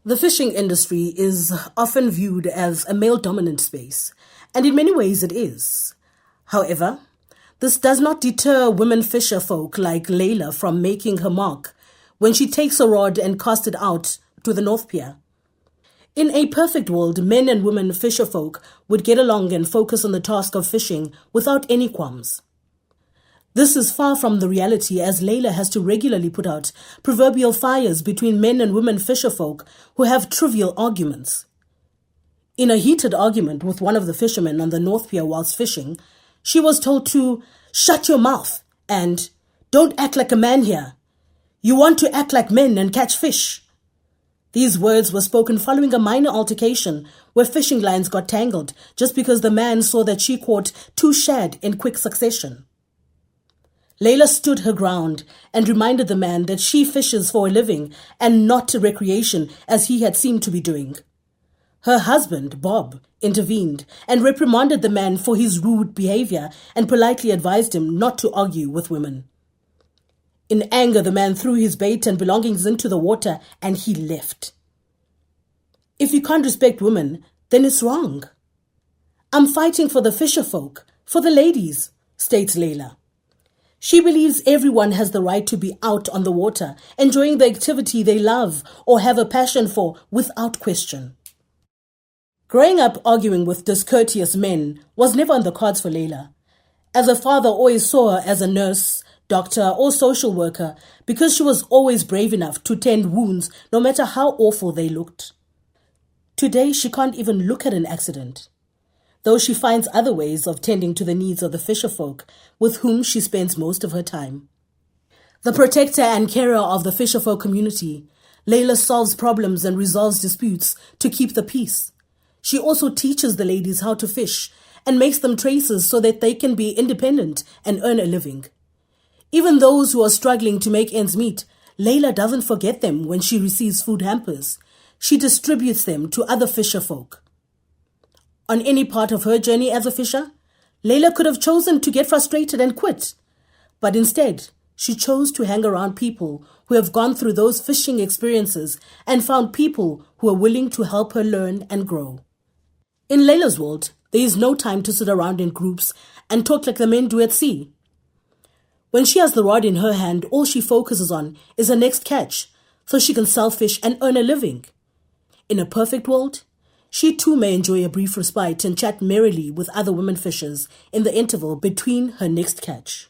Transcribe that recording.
The fishing industry is often viewed as a male-dominant space, and in many ways it is. However, this does not deter women fisher folk like Layla from making her mark when she takes a rod and casts it out to the North Pier. In a perfect world, men and women fisher folk would get along and focus on the task of fishing without any qualms. This is far from the reality, as Layla has to regularly put out proverbial fires between men and women fisher folk who have trivial arguments. In a heated argument with one of the fishermen on the North Pier whilst fishing, she was told to shut your mouth and don't act like a man here. You want to act like men and catch fish. These words were spoken following a minor altercation where fishing lines got tangled just because the man saw that she caught 2 shad in quick succession. Layla stood her ground and reminded the man that she fishes for a living and not to recreation as he had seemed to be doing. Her husband, Bob, intervened and reprimanded the man for his rude behavior and politely advised him not to argue with women. In anger, the man threw his bait and belongings into the water and he left. If you can't respect women, then it's wrong. I'm fighting for the fisher folk, for the ladies, states Layla. She believes everyone has the right to be out on the water, enjoying the activity they love or have a passion for without question. Growing up arguing with discourteous men was never on the cards for Layla, as her father always saw her as a nurse, doctor or social worker because she was always brave enough to tend wounds no matter how awful they looked. Today she can't even look at an accident, though she finds other ways of tending to the needs of the fisher folk with whom she spends most of her time. The protector and carer of the fisher folk community, Layla solves problems and resolves disputes to keep the peace. She also teaches the ladies how to fish and makes them traces so that they can be independent and earn a living. Even those who are struggling to make ends meet, Layla doesn't forget them when she receives food hampers. She distributes them to other fisher folk. On any part of her journey as a fisher, Layla could have chosen to get frustrated and quit, but instead, she chose to hang around people who have gone through those fishing experiences and found people who are willing to help her learn and grow. In Layla's world, there is no time to sit around in groups and talk like the men do at sea. When she has the rod in her hand, all she focuses on is her next catch, so she can sell fish and earn a living. In a perfect world, she too may enjoy a brief respite and chat merrily with other women fishers in the interval between her next catch.